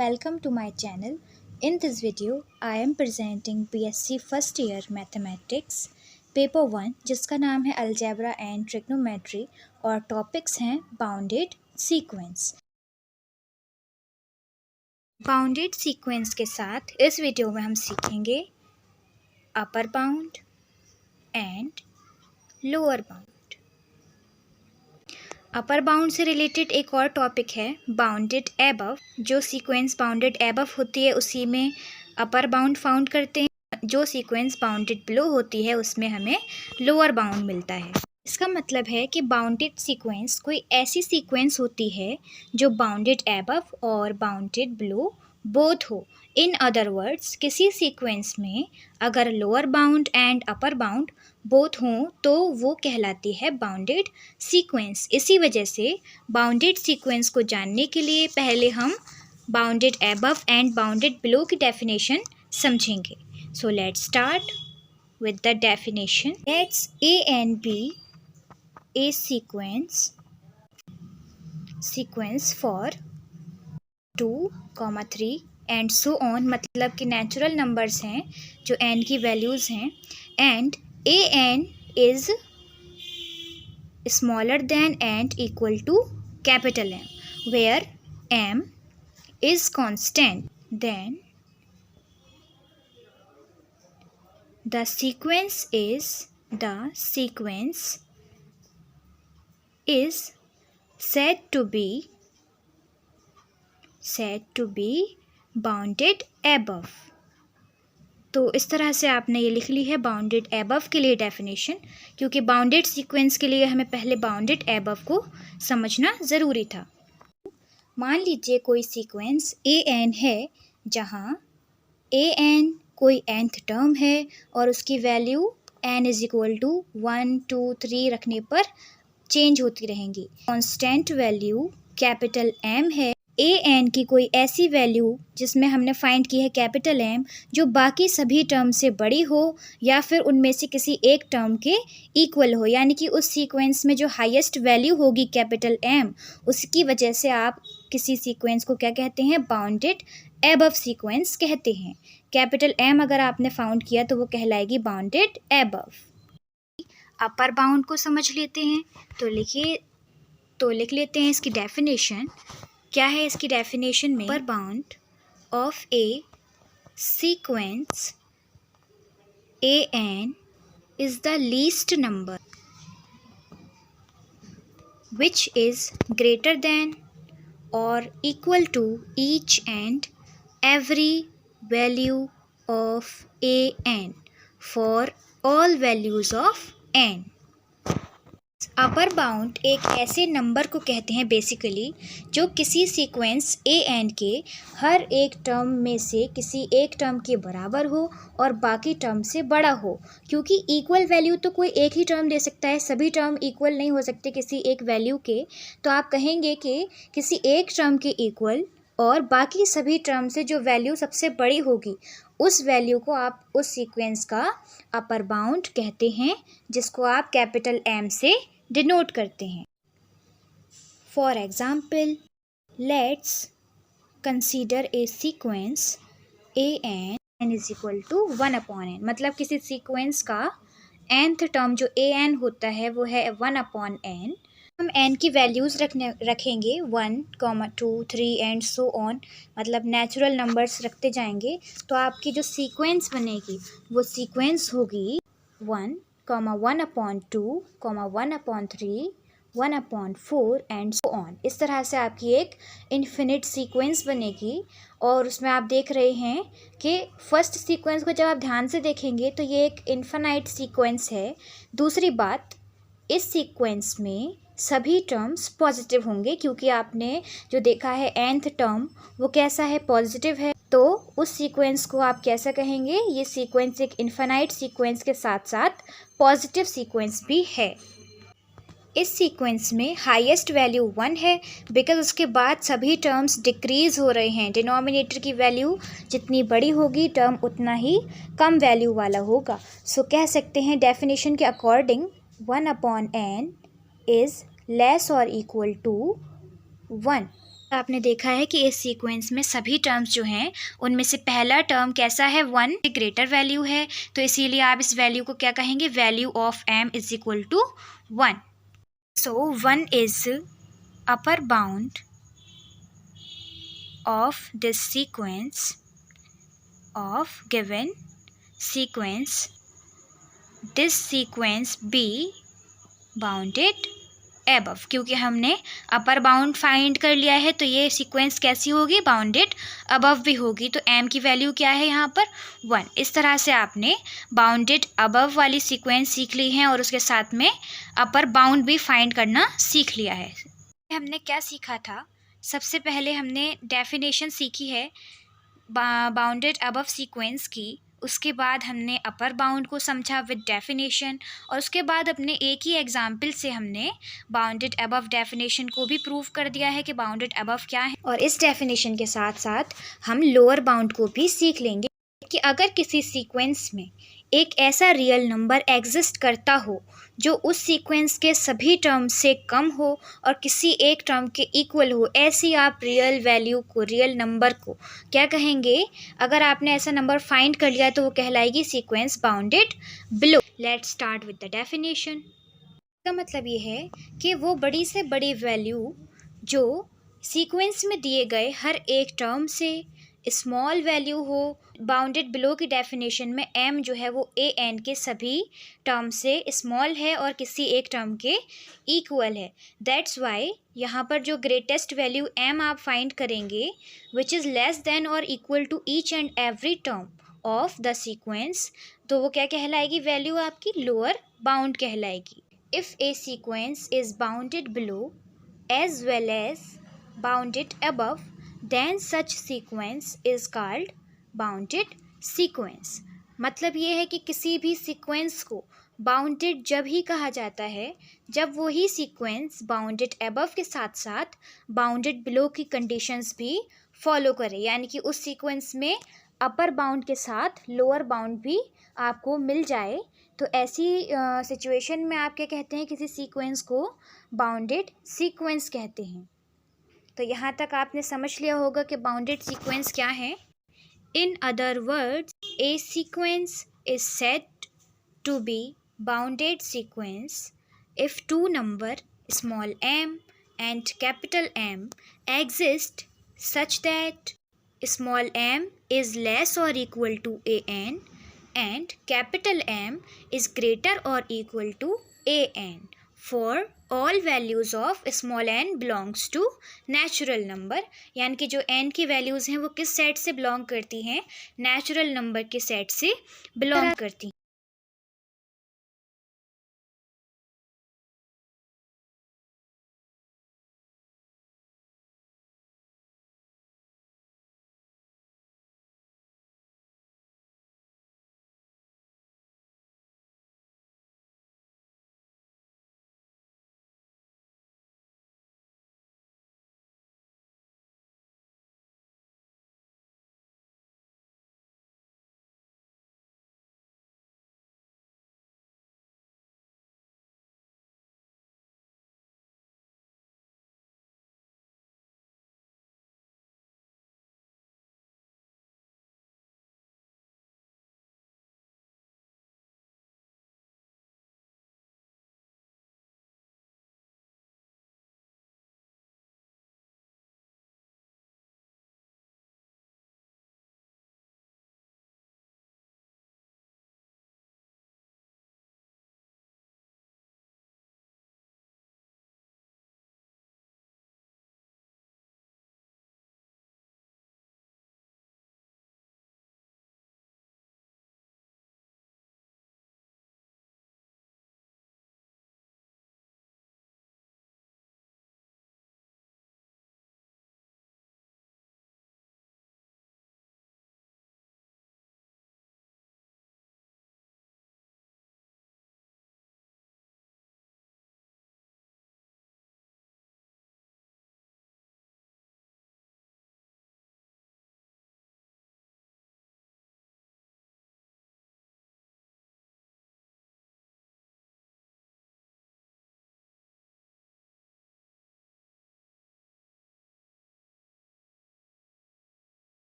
welcome to my channel. In this video, I am presenting BSc First Year Mathematics Paper 1 जिसका नाम है Algebra and Trigonometry और topics हैं Bounded Sequence। Bounded Sequence के साथ इस वीडियो में हम सीखेंगे upper bound and lower bound. Upper bound से रिलेटेड एक और टॉपिक है बाउंडेड एबव। जो सीक्वेंस बाउंडेड एबव होती है उसी में अपर बाउंड फाउंड करते हैं, जो सीक्वेंस बाउंडेड बिलो होती है उसमें हमें लोअर बाउंड मिलता है। इसका मतलब है कि बाउंडेड सीक्वेंस कोई ऐसी सीक्वेंस होती है जो बाउंडेड एबव और बाउंडेड बिलो बोथ हो। इन अदर वर्ड्स, किसी सीक्वेंस में अगर lower bound and upper bound both हों तो वो कहलाती है बाउंडेड सीक्वेंस। इसी वजह से बाउंडेड सीक्वेंस को जानने के लिए पहले हम bounded above and bounded below की डेफिनेशन समझेंगे। So let's start with the definition. Let's A and B a sequence for 2, 3 and so on, मतलब कि नेचुरल नंबर्स हैं जो n की वैल्यूज़ हैं and an is smaller than and equal to capital M, where M is constant, then the sequence is said to be bounded above। तो इस तरह से आपने ये लिख ली है बाउंडेड एबव के लिए डेफिनेशन, क्योंकि बाउंडेड सीक्वेंस के लिए हमें पहले बाउंडेड एबव को समझना ज़रूरी था। मान लीजिए कोई सीक्वेंस an है जहाँ an कोई nth टर्म है और उसकी value n is equal to 1, 2, 3 रखने पर चेंज होती रहेंगी। कांस्टेंट वैल्यू कैपिटल M है। an की कोई ऐसी वैल्यू जिसमें हमने फाइंड की है कैपिटल M जो बाकी सभी टर्म से बड़ी हो या फिर उनमें से किसी एक टर्म के इक्वल हो, यानी कि उस सीक्वेंस में जो हाईएस्ट वैल्यू होगी कैपिटल M, उसकी वजह से आप किसी सीक्वेंस को क्या कहते हैं, बाउंडेड एबव सीक्वेंस कहते हैं। कैपिटल M अगर आपने फाउंड किया तो वो कहलाएगी बाउंडेड एबव। अपर बाउंड को समझ लेते हैं तो लिख लेते हैं इसकी डेफिनेशन। क्या है इसकी डेफिनेशन में, upper bound of A sequence an is the least number which is greater than or equal to each and every value of an for all values of n। Upper bound एक ऐसे number को कहते हैं basically जो किसी sequence an के हर एक term में से किसी एक टर्म के बराबर हो और बाकी टर्म से बड़ा हो, क्योंकि इक्वल वैल्यू तो कोई एक ही टर्म दे सकता है, सभी टर्म इक्वल नहीं हो सकते किसी एक वैल्यू के। तो आप कहेंगे कि किसी एक टर्म के इक्वल और बाकी सभी टर्म से जो वैल्यू सबसे बड़ी होगी उस वैल्यू को आप उस सीक्वेंस का अपर बाउंड कहते हैं, जिसको आप कैपिटल M से डिनोट करते हैं। For example, let's consider a sequence an is equal to 1/n, मतलब किसी सीक्वेंस का nth टर्म जो an होता है वो है 1/n। हम n की वैल्यूज़ रखेंगे 1, 2, 3 एंड सो ऑन, मतलब नेचुरल नंबर्स रखते जाएंगे। तो आपकी जो सीक्वेंस बनेगी वो सीक्वेंस होगी 1, 1/2, 1/3, 1/4 एंड सो ऑन। इस तरह से आपकी एक इन्फिनिट सीक्वेंस बनेगी और उसमें आप देख रहे हैं कि फर्स्ट सीक्वेंस को जब आप ध्यान से देखेंगे तो ये एक इन्फिनाइट सीक्वेंस है। दूसरी बात, इस सीक्वेंस में सभी टर्म्स पॉजिटिव होंगे, क्योंकि आपने जो देखा है nth टर्म वो कैसा है, पॉजिटिव है। तो उस सीक्वेंस को आप कैसा कहेंगे, ये सीक्वेंस एक इन्फिनाइट सीक्वेंस के साथ साथ पॉजिटिव सीक्वेंस भी है। इस सीक्वेंस में हाईएस्ट वैल्यू 1 है बिकॉज उसके बाद सभी टर्म्स डिक्रीज हो रहे हैं। डिनोमिनेटर की वैल्यू जितनी बड़ी होगी टर्म उतना ही कम वैल्यू वाला होगा। सो कह सकते हैं डेफिनेशन के अकॉर्डिंग 1/n इज़ लेस और इक्वल टू 1। आपने देखा है कि इस सीक्वेंस में सभी टर्म्स जो हैं उनमें से पहला टर्म कैसा है, 1 ग्रेटर वैल्यू है, तो इसीलिए आप इस वैल्यू को क्या कहेंगे, value of m is equal to 1. So 1 is upper bound of this sequence of given sequence, this sequence be bounded above. क्योंकि हमने अपर बाउंड फाइंड कर लिया है तो ये सीक्वेंस कैसी होगी, बाउंडेड अबव भी होगी. तो m की वैल्यू क्या है यहाँ पर, 1. इस तरह से आपने बाउंडेड अबव वाली सीक्वेंस सीख ली है और उसके साथ में अपर बाउंड भी फाइंड करना सीख लिया है. हमने क्या सीखा था, सबसे पहले हमने डेफिनेशन सीखी है बाउंडेड अबव सीक्वेंस की, उसके बाद हमने अपर बाउंड को समझा विद डेफिनेशन, और उसके बाद अपने एक ही एग्जाम्पल से हमने बाउंडेड अबव डेफिनेशन को भी प्रूव कर दिया है कि बाउंडेड अबव क्या है. और इस डेफिनेशन के साथ साथ हम लोअर बाउंड को भी सीख लेंगे कि अगर किसी सीक्वेंस में एक ऐसा रियल नंबर एग्जिस्ट करता हो जो उस सीक्वेंस के सभी टर्म से कम हो और किसी एक टर्म के इक्वल हो, ऐसी आप रियल वैल्यू को, रियल नंबर को क्या कहेंगे, अगर आपने ऐसा नंबर फाइंड कर लिया तो वो कहलाएगी sequence bounded below. Let's start with the definition. इसका मतलब ये है कि वो बड़ी से बड़ी वैल्यू जो सीक्वेंस में दिए गए हर एक टर्म से स्मॉल वैल्यू हो. बाउंडेड बिलो की डेफिनेशन में m जो है वो ए एन के सभी टर्म से स्मॉल है और किसी एक टर्म के इक्वल है. दैट्स वाई यहाँ पर जो ग्रेटेस्ट वैल्यू m आप फाइंड करेंगे विच इज़ लेस देन और equal to each and every term of the sequence, तो वो क्या कहलाएगी, वैल्यू आपकी लोअर बाउंड कहलाएगी. If a sequence is bounded below as well as bounded above, then such sequence is called bounded sequence. मतलब ये है कि किसी भी सीक्वेंस को बाउंडेड जब ही कहा जाता है जब वही सीक्वेंस बाउंडेड अबव के साथ साथ बाउंडेड बिलो की कंडीशंस भी फॉलो करे, यानी कि उस सीक्वेंस में अपर बाउंड के साथ लोअर बाउंड भी आपको मिल जाए. तो ऐसी सिचुएशन में आप क्या कहते हैं, किसी सीक्वेंस को बाउंडेड सीक्वेंस कहते हैं. तो यहाँ तक आपने समझ लिया होगा कि बाउंडेड सीक्वेंस क्या है. In other words, a sequence is said to be bounded sequence if two number small m and capital M exist such that small m is less or equal to an and capital M is greater or equal to an for all values of small n belongs to natural number. यानी कि जो n की values हैं वो किस set से belong करती हैं, नेचुरल नंबर के सेट से बिलोंग करती हैं.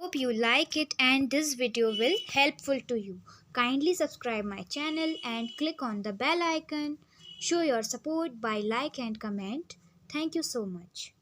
Hope you like it and this video will helpful to you. Kindly subscribe my channel and click on the bell icon. Show your support by like and comment. Thank you so much.